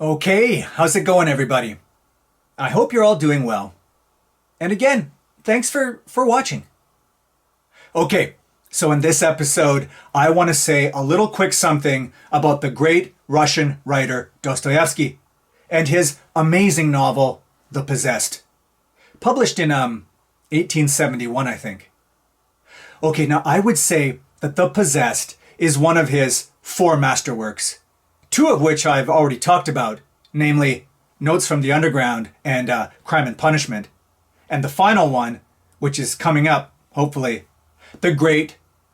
Okay, how's it going, everybody? I hope you're all doing well. And again, thanks for watching. Okay, so in this episode, I want to say a little quick something about the great Russian writer Dostoevsky and his amazing novel, The Possessed, published in 1871, I think. Okay, now I would say that The Possessed is one of his four masterworks, two of which I've already talked about, namely Notes from the Underground and Crime and Punishment, and the final one, which is coming up, hopefully, The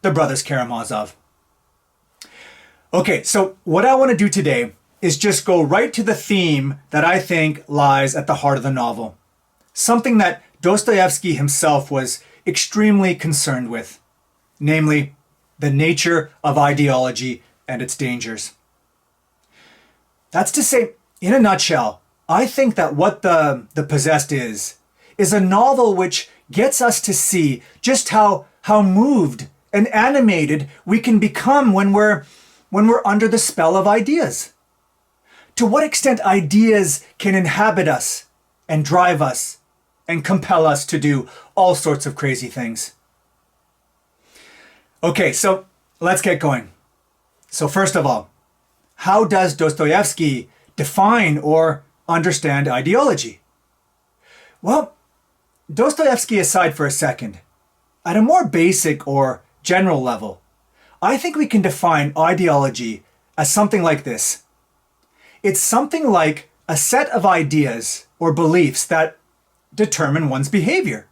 Brothers Karamazov. Okay, so what I want to do today is just go right to the theme that I think lies at the heart of the novel, something that Dostoevsky himself was extremely concerned with, namely the nature of ideology and its dangers. That's to say, in a nutshell, I think that what The Possessed is a novel which gets us to see just how moved and animated we can become when we're under the spell of ideas. To what extent ideas can inhabit us and drive us and compel us to do all sorts of crazy things. Okay, so let's get going. So first of all, how does Dostoevsky define or understand ideology? Well, Dostoevsky aside for a second, at a more basic or general level, I think we can define ideology as something like this. It's something like a set of ideas or beliefs that determine one's behavior.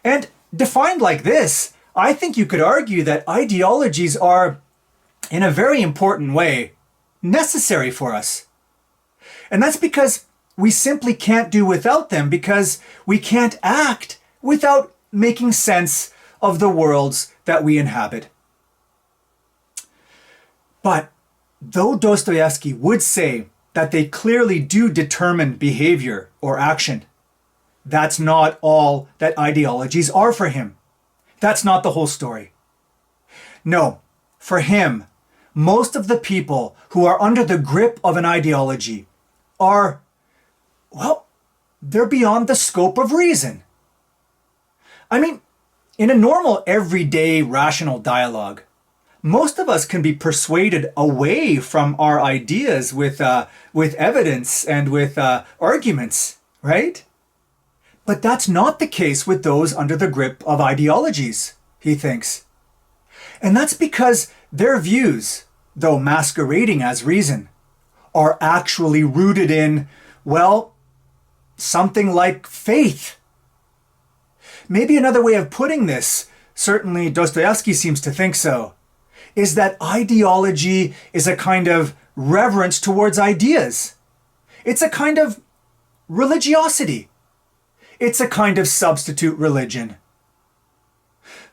And defined like this, I think you could argue that ideologies are, in a very important way, necessary for us. And that's because we simply can't do without them, because we can't act without making sense of the worlds that we inhabit. But though Dostoevsky would say that they clearly do determine behavior or action, that's not all that ideologies are for him. That's not the whole story. No, for him, most of the people who are under the grip of an ideology are, well, they're beyond the scope of reason. I mean, in a normal, everyday, rational dialogue, most of us can be persuaded away from our ideas with evidence and with arguments, right? But that's not the case with those under the grip of ideologies, he thinks. And that's because their views, though masquerading as reason, are actually rooted in, well, something like faith. Maybe another way of putting this, certainly Dostoevsky seems to think so, is that ideology is a kind of reverence towards ideas. It's a kind of religiosity. It's a kind of substitute religion.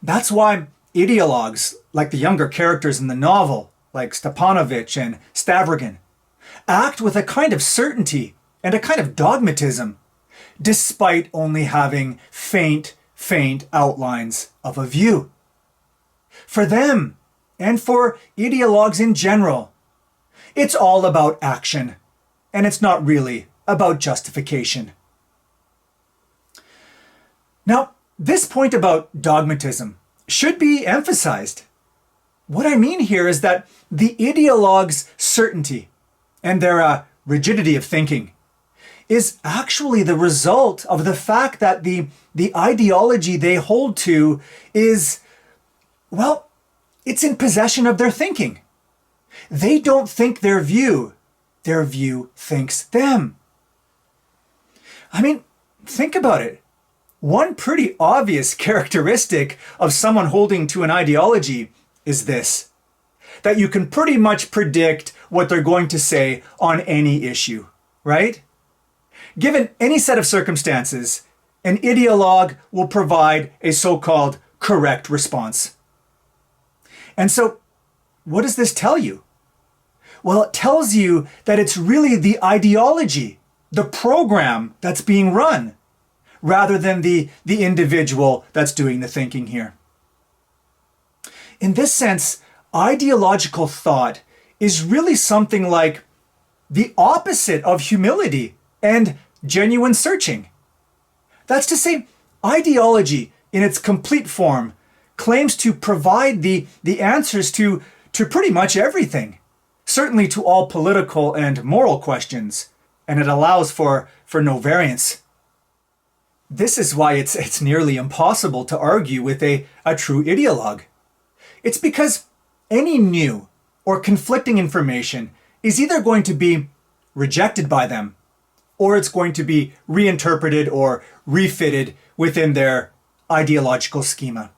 That's why ideologues, like the younger characters in the novel, like Stepanovich and Stavrogin, act with a kind of certainty and a kind of dogmatism, despite only having faint outlines of a view. For them, and for ideologues in general, it's all about action, and it's not really about justification. Now, this point about dogmatism should be emphasized. What I mean here is that the ideologue's certainty and their rigidity of thinking is actually the result of the fact that the ideology they hold to is, well, it's in possession of their thinking. They don't think their view thinks them. I mean, think about it. One pretty obvious characteristic of someone holding to an ideology is this, that you can pretty much predict what they're going to say on any issue, right? Given any set of circumstances, an ideologue will provide a so-called correct response. And so, what does this tell you? Well, it tells you that it's really the ideology, the program that's being run, rather than the individual that's doing the thinking here. In this sense, ideological thought is really something like the opposite of humility and genuine searching. That's to say, ideology in its complete form claims to provide the answers to pretty much everything, certainly to all political and moral questions, and it allows for no variance. This is why it's nearly impossible to argue with a true ideologue. It's because any new or conflicting information is either going to be rejected by them, or it's going to be reinterpreted or refitted within their ideological schema.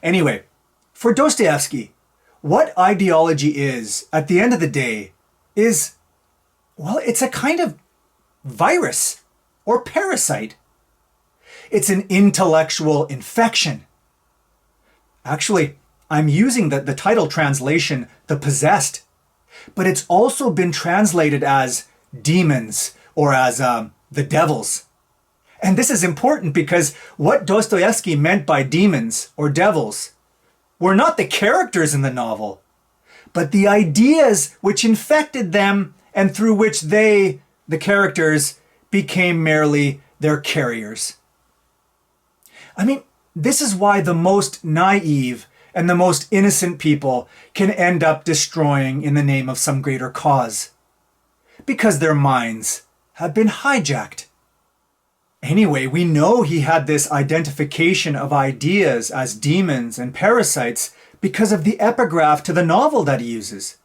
Anyway, for Dostoevsky, what ideology is, at the end of the day, is, well, it's a kind of virus or parasite. It's an intellectual infection. Actually, I'm using the title translation, The Possessed, but it's also been translated as demons or as the devils. And this is important because what Dostoevsky meant by demons or devils were not the characters in the novel, but the ideas which infected them and through which they, the characters, became merely their carriers. I mean, this is why the most naive and the most innocent people can end up destroying in the name of some greater cause, because their minds have been hijacked. Anyway, we know he had this identification of ideas as demons and parasites because of the epigraph to the novel that he uses.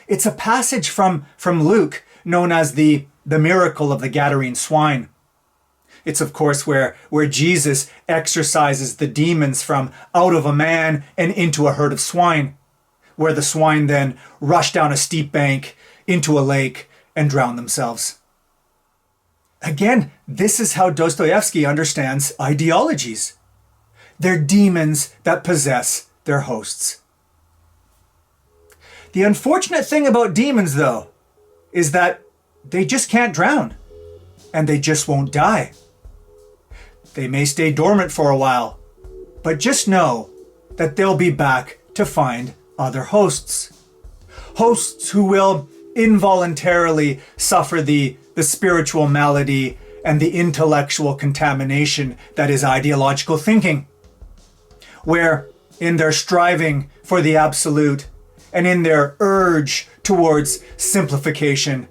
It's a passage from Luke known as the miracle of the Gadarene swine. It's of course where Jesus exorcises the demons from out of a man and into a herd of swine, where the swine then rush down a steep bank into a lake and drown themselves. Again, this is how Dostoevsky understands ideologies. They're demons that possess their hosts. The unfortunate thing about demons, though, is that they just can't drown, and they just won't die. They may stay dormant for a while, but just know that they'll be back to find other hosts. Hosts who will involuntarily suffer the spiritual malady and the intellectual contamination that is ideological thinking, where in their striving for the absolute and in their urge towards simplification,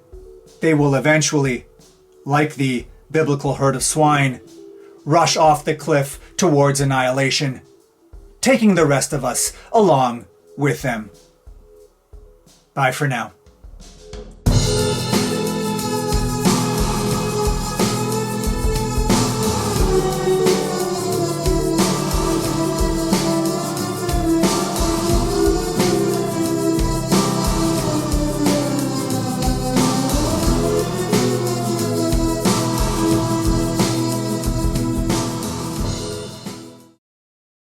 they will eventually, like the biblical herd of swine, rush off the cliff towards annihilation, taking the rest of us along with them. Bye for now.